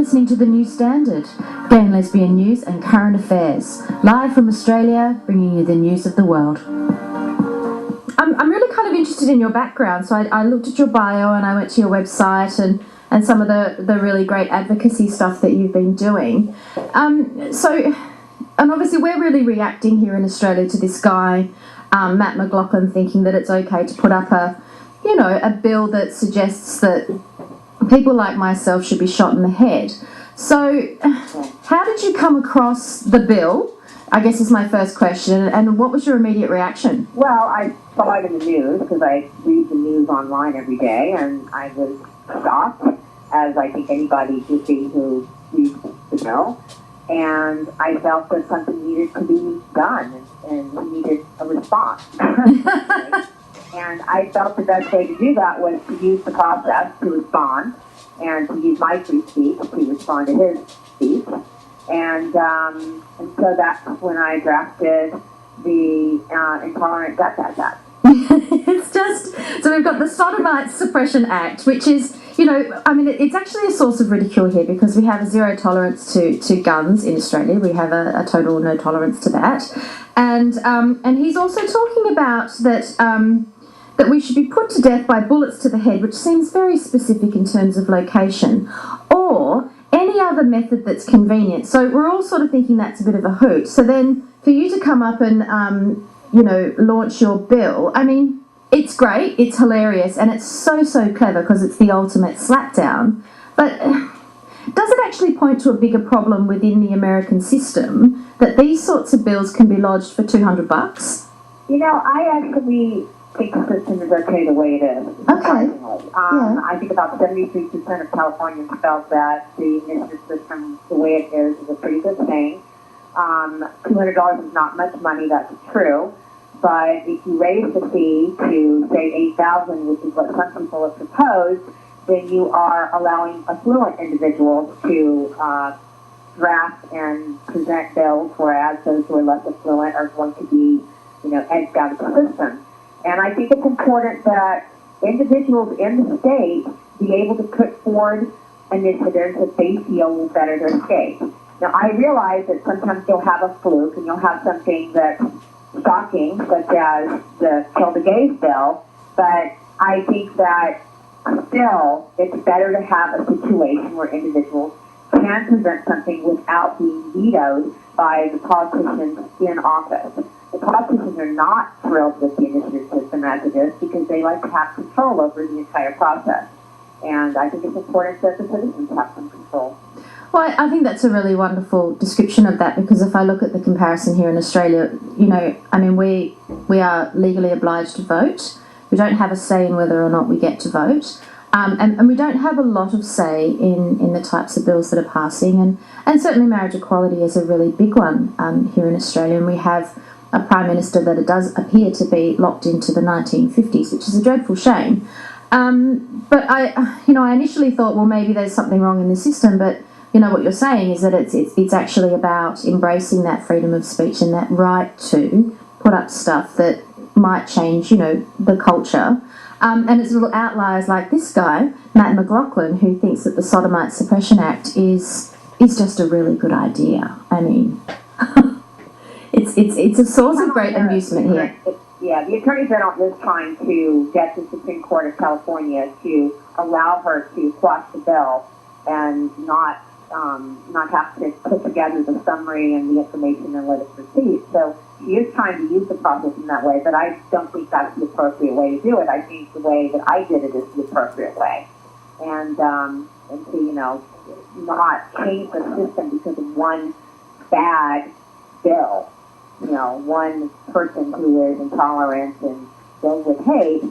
listening to The New Standard, gay and lesbian news and current affairs. Live from Australia, bringing you the news of the world. I'm really kind of interested in your background, so I looked at your bio and I went to your website and some of the really great advocacy stuff that you've been doing. And obviously we're really reacting here in Australia to this guy, Matt McLaughlin, thinking that it's okay to put up a bill that suggests that people like myself should be shot in the head. So how did you come across the bill, I guess is my first question, and what was your immediate reaction? Well, I saw it in the news because I read the news online every day, and I was shocked, as I think anybody should be who reads the bill. And I felt that something needed to be done, and we needed a response. And I felt the best way to do that was to use the process to respond, and to use my free speech to respond to his speech. And so that's when I drafted the Intolerant Guts Act. It's just, so we've got the Sodomite Suppression Act, which is, it's actually a source of ridicule here because we have a zero tolerance to guns in Australia. We have a total no tolerance to that. And he's also talking about that we should be put to death by bullets to the head, which seems very specific in terms of location, or any other method that's convenient. So we're all sort of thinking that's a bit of a hoot. So then for you to come up and, launch your bill, I mean, it's great, it's hilarious, and it's so clever because it's the ultimate slapdown. But does it actually point to a bigger problem within the American system that these sorts of bills can be lodged for $200? I actually think the system is okay the way it is. Okay. I think about 73% of Californians felt that the initiative system, the way it is a pretty good thing. $200 is not much money, that's true. But if you raise the fee to, say, $8,000, which is what some people have proposed, then you are allowing affluent individuals to draft and present bills, whereas those who are less affluent are going to be, edged out of the system. And I think it's important that individuals in the state be able to put forward initiatives that they feel will better their state. Now, I realize that sometimes you'll have a fluke and you'll have something that's shocking, such as the Kill the Gays bill, but I think that still it's better to have a situation where individuals can present something without being vetoed by the politicians in office. The politicians are not thrilled with the initiative system as it is because they like to have control over the entire process. And I think it's important that the citizens have some control. Well, I think that's a really wonderful description of that, because if I look at the comparison here in Australia, we are legally obliged to vote. We don't have a say in whether or not we get to vote. And we don't have a lot of say in the types of bills that are passing. And certainly marriage equality is a really big one here in Australia. And we have a Prime Minister that it does appear to be locked into the 1950s, which is a dreadful shame. But I initially thought, well, maybe there's something wrong in the system, but what you're saying is that it's actually about embracing that freedom of speech and that right to put up stuff that might change, the culture. And it's little outliers like this guy, Matt McLaughlin, who thinks that the Sodomite Suppression Act is just a really good idea. I mean, it's a source of great amusement here. Yeah, the Attorney General is trying to get the Supreme Court of California to allow her to quash the bill and not have to put together the summary and the information and let it proceed. So she is trying to use the process in that way, but I don't think that's the appropriate way to do it. I think the way that I did it is the appropriate way. And to, not change the system because of one bad bill. One person who is intolerant and filled with hate,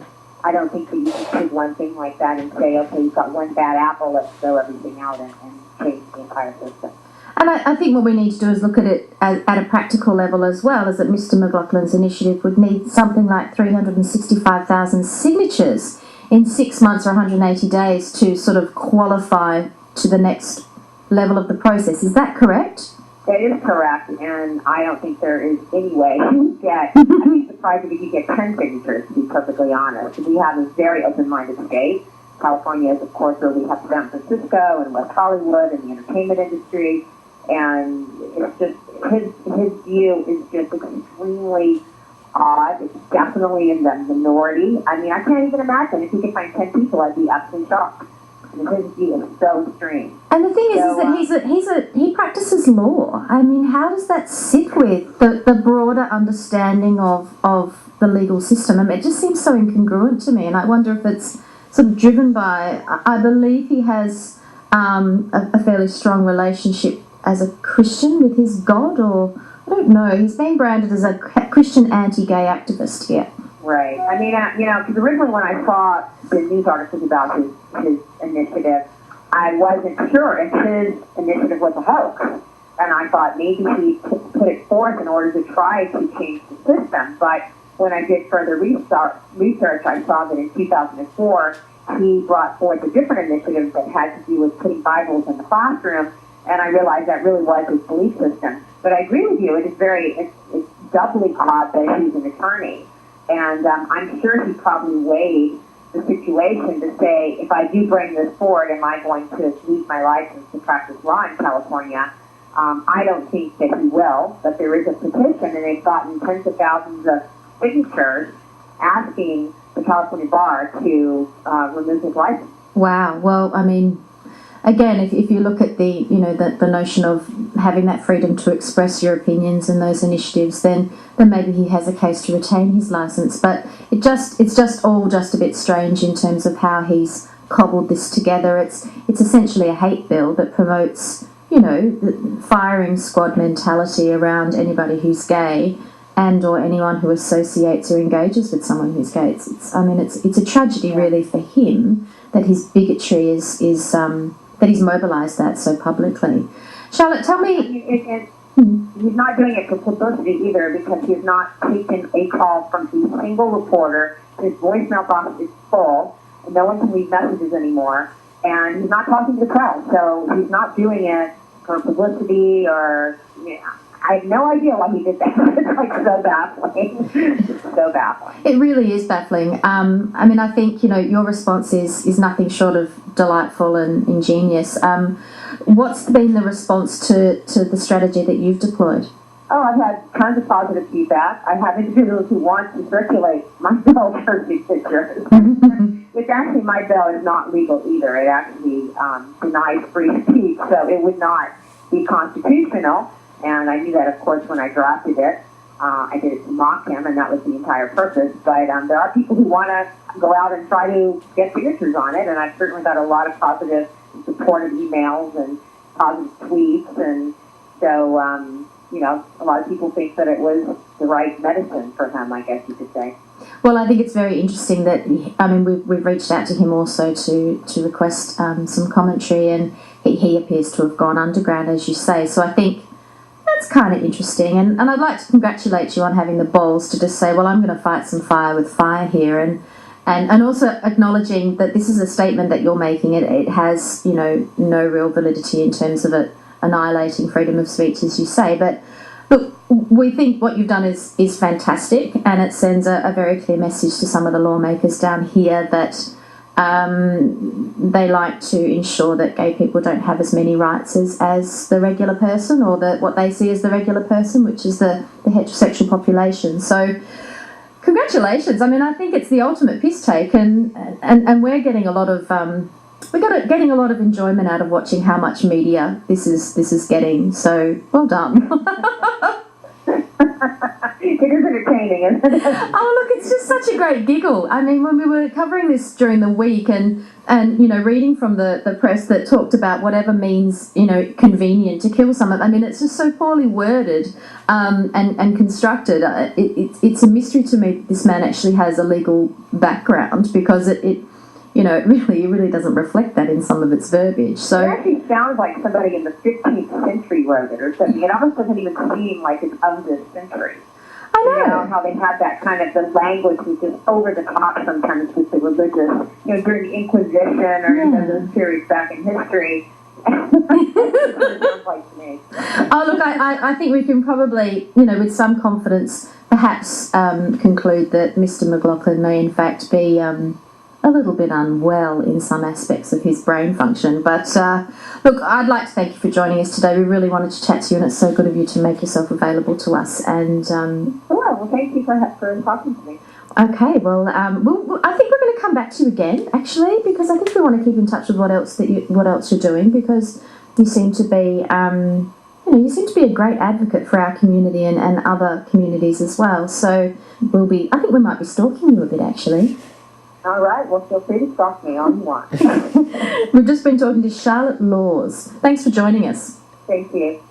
I don't think that you can take one thing like that and say, okay, you've got one bad apple, let's throw everything out and change the entire system. And I think what we need to do is look at it at a practical level as well, is that Mr. McLaughlin's initiative would need something like 365,000 signatures in 6 months or 180 days to sort of qualify to the next level of the process. Is that correct? That is correct, and I don't think there is any way to get, I'd be surprised if we could get 10 signatures, to be perfectly honest. We have a very open-minded state, California is, of course, where we have San Francisco and West Hollywood and the entertainment industry, and it's just his view is just extremely odd. It's definitely in the minority. I mean, I can't even imagine if he could find 10 people, I'd be absolutely shocked. His view is so extreme. And the thing is that he practices law. I mean, how does that sit with the broader understanding of the legal system? I mean, it just seems so incongruent to me, and I wonder if it's sort of driven by. I believe he has a fairly strong relationship as a Christian with his God, or I don't know. He's being branded as a Christian anti-gay activist here. Right. I mean, because originally when I saw the news articles about his initiative, I wasn't sure if his initiative was a hoax. And I thought maybe he put it forth in order to try to change the system. But when I did further research, I saw that in 2004, he brought forth a different initiative that had to do with putting Bibles in the classroom. And I realized that really was his belief system. But I agree with you. It's doubly odd that he's an attorney. And I'm sure he probably weighed the situation to say, if I do bring this forward, am I going to lose my license to practice law in California? I don't think that he will, but there is a petition, and they've gotten tens of thousands of signatures asking the California Bar to remove his license. Wow. Well, I mean, again, if you look at the notion of having that freedom to express your opinions in those initiatives, then maybe he has a case to retain his license. But it's just all a bit strange in terms of how he's cobbled this together. It's essentially a hate bill that promotes, the firing squad mentality around anybody who's gay and or anyone who associates or engages with someone who's gay. It's a tragedy really for him that his bigotry is that he's mobilised that so publicly. Charlotte, tell me. He's not doing it for publicity either, because he's not taken a call from a single reporter. His voicemail box is full, and no one can leave messages anymore. And he's not talking to the press, so he's not doing it for publicity or. I have no idea why he did that. It's like so baffling. It's so baffling. It really is baffling. I think, your response is nothing short of delightful and ingenious. What's been the response to the strategy that you've deployed? Oh, I've had tons of positive feedback. I have individuals who want to circulate my bill jersey pictures, which actually my bill is not legal either. It actually denies free speech, so it would not be constitutional. And I knew that, of course, when I drafted it. I did it to mock him, and that was the entire purpose. But there are people who want to go out and try to get signatures on it, and I've certainly got a lot of positive, supportive emails and positive tweets. And so, a lot of people think that it was the right medicine for him, I guess you could say. Well, I think it's very interesting that, we've reached out to him also to request some commentary, and he appears to have gone underground, as you say. So I think that's kind of interesting, and I'd like to congratulate you on having the balls to just say, well, I'm going to fight some fire with fire here, and also acknowledging that this is a statement that you're making. It has, no real validity in terms of it annihilating freedom of speech, as you say. But look, we think what you've done is fantastic, and it sends a very clear message to some of the lawmakers down here that they like to ensure that gay people don't have as many rights as the regular person, or what they see as the regular person, which is the heterosexual population. So congratulations. I think it's the ultimate piss take, and we're getting a lot of getting a lot of enjoyment out of watching how much media this is getting. So well done. It is entertaining, isn't it? Oh, look, it's just such a great giggle. When we were covering this during the week and reading from the press that talked about whatever means, convenient to kill someone, it's just so poorly worded and constructed. It's a mystery to me that this man actually has a legal background, because it really doesn't reflect that in some of its verbiage. So it actually sounds like somebody in the 15th century wrote it or something. It almost doesn't even seem like it's of this century. I know. You know how they had that kind of, the language was just over the top sometimes with the religious, during the Inquisition or those periods back in history. That's what it sounds like to me. Oh, look, I think we can probably, with some confidence, perhaps conclude that Mr. McLaughlin may in fact be a little bit unwell in some aspects of his brain function. But look, I'd like to thank you for joining us today. We really wanted to chat to you, and it's so good of you to make yourself available to us. And Sure. Well, thank you for talking to me. okay, well, I think we're going to come back to you again, actually, because I think we want to keep in touch with what else you're doing, because you seem to be, you seem to be a great advocate for our community and other communities as well. So I think we might be stalking you a bit, actually. All right. Well, feel free to stalk me on one. We've just been talking to Charlotte Laws. Thanks for joining us. Thank you.